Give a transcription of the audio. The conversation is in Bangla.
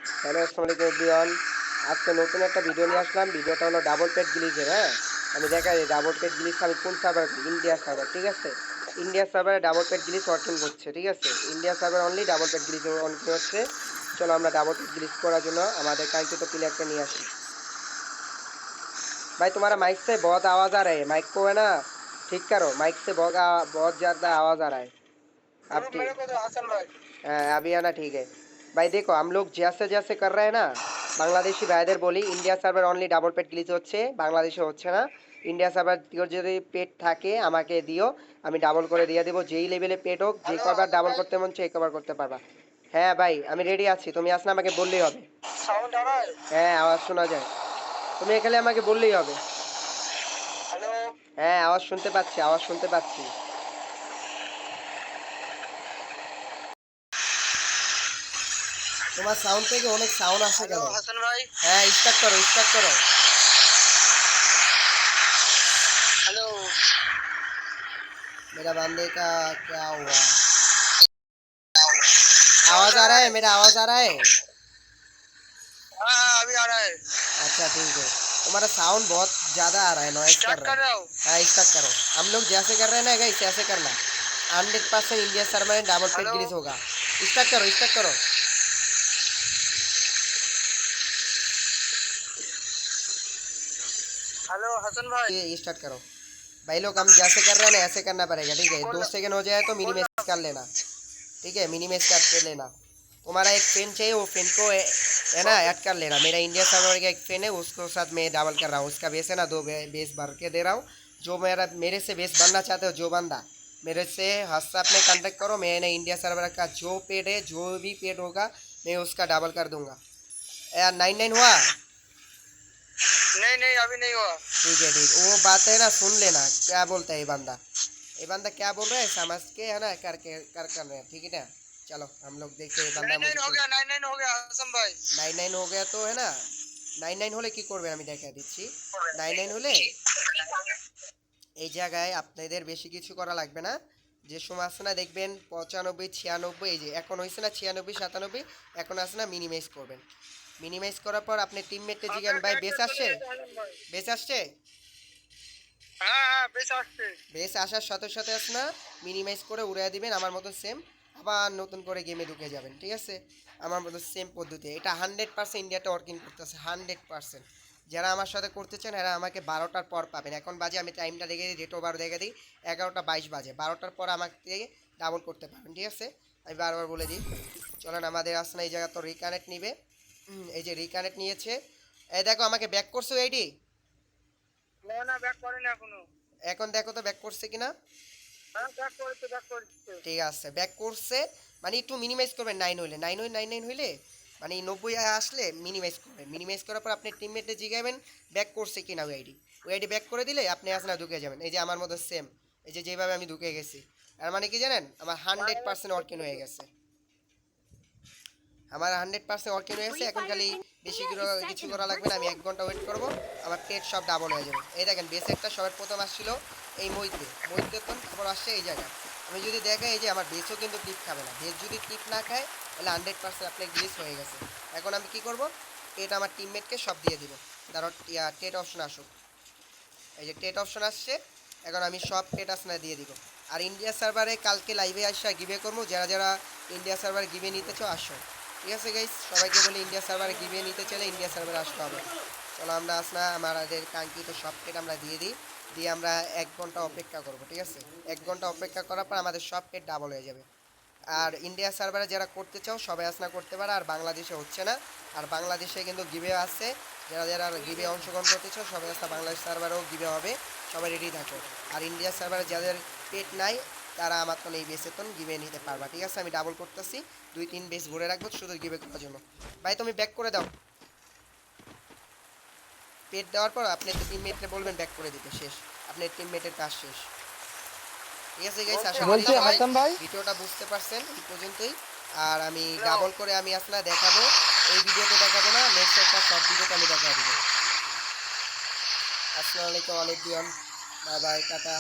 হ্যালো আসসালামু আলাইকুম এভরিওয়ান। আজকে নতুন একটা ভিডিও নিয়ে আসলাম। ভিডিওটা হলো ডাবল পেট গ্লিচের। হ্যাঁ, আমি দেখাই ডাবল পেট গ্লিচ আমি কোন সার্ভার, ইন্ডিয়া সার্ভার। ঠিক আছে, ইন্ডিয়া সার্ভারে ডাবল পেট গ্লিচ ওয়ার্কিং করছে। ঠিক আছে, ইন্ডিয়া সার্ভার অনলি ডাবল পেট গ্লিচ ওয়ার্কিং হচ্ছে। চলো আমরা ডাবল পেট গ্লিচ করার জন্য আমাদের কাঙ্ক্ষিত প্লেয়ারকে নিয়ে আসি। भाई तुम्हारा माइक से बहुत आवाज़ आ रहा है, माइक को है ना ठीक करो। माइक से बहुत ज़्यादा आवाज़ आ रहा है। अब मेरे को तो हसन भाई। अभी आना ठीक है। भाई देखो हम लोग जैसे जैसे कर रहे हैं ना, বাংলাদেশি ভাইদের বলি ইন্ডিয়া সার্ভার অনলি ডাবল পেট গ্লিচ হচ্ছে, বাংলাদেশে হচ্ছে না। ইন্ডিয়া সার্ভার যদি পেট থাকে আমাকে দিও, আমি ডাবল করে দিয়ে দেবো। যেই লেভেলে পেট হোক, যে কবার ডাবল করতে মন চাই কবার করতে পারবা। হ্যাঁ ভাই আমি রেডি আছি, তুমি আসলে আমাকে বললেই হবে। সাউন্ড आ रहा है? হ্যাঁ আওয়াজ শোনা যায়, তুমি এখানে আমাকে বললেই হবে। हेलो। হ্যাঁ আওয়াজ শুনতে পাচ্ছি, আওয়াজ শুনতে পাচ্ছি। তোমার সাউন্ড থেকে অনেক সাউন্ড আসে हेलो কেন? हसन भाई। হ্যাঁ স্টার্ট করো, স্টার্ট করো। हेलो। मेरा बंदे का क्या हुआ? आवाज आ रहा है, मेरा आवाज आ रहा है? हाँ अभी आ रहा है। अच्छा ठीक है। तुम्हारा साउंड बहुत ज़्यादा आ रहा है, नॉइस कर स्टार्ट रहा कर है। रहा हूँ। हाँ स्टार्ट करो। हम लोग जैसे कर रहे हैं ना गाइस, ऐसे करना। 100% इंडिया सर्वर में डबल पेट हेलो। गिलीस होगा। स्टार्ट करो, स्टार्ट करो। हेलो हसन भाई। ये स्टार्ट करो। भाई लोग हम जैसे कर रहे हैं ना ऐसे करना पड़ेगा, ठीक है? बोल 2 सेकंड हो जाए तो बोल मिनिमाइज कर लेना, ठीक है? मिनिमाइज करके लेना। तुम्हारा एक पेन चाहिए, वो पेन को है ना ऐड कर लेना। मेरा इंडिया सर्वर का एक पेन है, उसको साथ में डबल कर रहा हूँ। उसका बेस है ना 2 बेस भर के दे रहा हूँ। जो मेरे से बेस बनना चाहते हो, जो बंदा मेरे से व्हाट्सएप में कांटेक्ट करो। मैंने इंडिया सर्वर का जो पेड है, जो भी पेड होगा मैं उसका डबल कर दूंगा। यार 99 हुआ? नहीं नहीं अभी नहीं हुआ। ठीक है ठीक, वो बात है ना सुन लेना क्या बोलता है ये बंदा। ये बंदा क्या बोल रहा है समझ के है ना, करके कर रहे हैं, ठीक है ना? चलो हम लोग देखते हैं ये बंदा मुझे 99 हो गया 99 हो गया हसन भाई। 99 हो गया तो है ना। 99 হলে কি করবে আমি দেখা দিচ্ছি। 99 হলে এই জায়গায় আপনাদের বেশি কিছু করা লাগবে না। যে সময় আসছে না দেখবেন 95 96, এই যে এখন হয়েছে না 96 97, এখন আসছে না মিনিমাইজ করবেন। মিনিমাইজ করার পর আপনি টিমমেটকে জিজ্ঞাসা ভাই বেস আসছে, বেস আসছে। हाँ हाँ बेस আসছে। বেস আসার সাথে সাথে আসে না মিনিমাইজ করে উড়িয়ে দিবেন আমার মতো সেম। আবার নতুন করে গেমে ঢুকে যাবেন, ঠিক আছে? আমার মতো সেম পদ্ধতি। এটা 100% ইন্ডিয়াতে ওয়ার্কিং করতেছে, 100%। যারা আমার সাথে করতে চান এরা আমাকে 12টার পর পাবেন। এখন বাজে, আমি টাইমটা দেখে দিই, ডেট ওভার দেখে দিই, 11টা 22 বাজে। 12টার পর আমাকে ডাবল করতে পারবেন, ঠিক আছে? আমি বারবার বলে দিই। চলেন আমাদের আসে না এই জায়গা তো রিকানেক্ট নিবে। এই যে রিকানেক্ট নিয়েছে, এই দেখো আমাকে ব্যাক করছো এইডি। না না ব্যাক করে না এখনো। এখন দেখো তো ব্যাক করছে কিনা। হ্যাঁ ব্যাক করতে ব্যাক করতে। ঠিক আছে ব্যাক করছে, মানে একটু মিনিমাইজ করবেন। 9 হইলে মানে 90 আসলে মিনিমাইজ করবেন। মিনিমাইজ করার পর আপনি টিমমেটে জিগাবেন ব্যাক করছে কিনা ওই আইডি ব্যাক করে দিলে আপনি আসলে ঢুকে যাবেন। এই যে আমার মতো সেম, এই যে যেভাবে আমি ঢুকে গেছি। আর মানে কি জানেন, আমার 100% ওয়ার্কিং হয়ে গেছে। আমার 100% ওয়ার্কিং হয়ে গেছে। এখন খালি বেশি কিছু করা লাগবে না। আমি 1 ঘন্টা ওয়েট করবো, আমার পেট সব ডাবল হয়ে যাবে। এই দেখেন বেসেরটা সবার প্রথম আসছিল এই মইতে তারপর আসছে এই জায়গায়। আমি যদি দেখাই এই যে আমার বেসও কিন্তু টিপ খাবে না। বেস যদি টিপ না খায় তাহলে 100% আপনার গ্লিচ হয়ে গেছে। এখন আমি কি করব, টেট আমার টিমমেটকে সব দিয়ে দিব। ধরো টেট অপশন আসুক, এই যে টেট অপশন আসছে। এখন আমি সব টেট আসনা দিয়ে দিব। আর ইন্ডিয়া সার্ভারে কালকে লাইভে আসা গিভে করবো। যারা যারা ইন্ডিয়া সার্ভারে গিভে নিতে চাও আসো, ঠিক আছে গাইস? সবাইকে বলি ইন্ডিয়া সার্ভারে গিভে নিতে চাইলে ইন্ডিয়া সার্ভারে আসতে হবে। চলো আমরা আসনা আমাদের কাঙ্ক্ষিত সব পেট আমরা দিয়ে আমরা 1 ঘন্টা অপেক্ষা করব, ঠিক আছে? 1 ঘন্টা অপেক্ষা করার পর আমাদের সব পেট ডাবল হয়ে যাবে। আর ইন্ডিয়া সার্ভারে যারা করতে চাও সবাই আসনা করতে পারে। আর বাংলাদেশে হচ্ছে না, আর বাংলাদেশে কিন্তু গিভে আছে। যারা যারা গিভে অংশগ্রহণ করতে চাও সবাই আসনা বাংলাদেশ সার্ভারেও গিভে হবে, সবাই রেডি থাকো। আর ইন্ডিয়া সার্ভারে যাদের পেট নাই তারা আমার তো এই বেসেতন গিভে নিতে পারবা, ঠিক আছে? আমি ডাবল করতেছি, 2-3 বেস ভরে রাখবো শুধু গিভে করার জন্য। ভাই তুমি ব্যাক করে দাও। পেট দেওয়ার পর আপনি টিমমেটকে বলবেন ব্যাক করে দিতে, শেষ। আপনার টিমমেটের কাজ শেষ, ঠিক আছে গাইস? আশা করি সবাই ভিডিওটা বুঝতে পারছেন এই পর্যন্তই। আর আমি ডাবল করে আমি আসলে দেখাবো, এই ভিডিওতে দেখাবো না, নেক্সট একটা শর্ট ভিডিওতে আমি দেখা দিব। আসসালামু আলাইকুম আলাইকুম, বাই বাই, টাটা।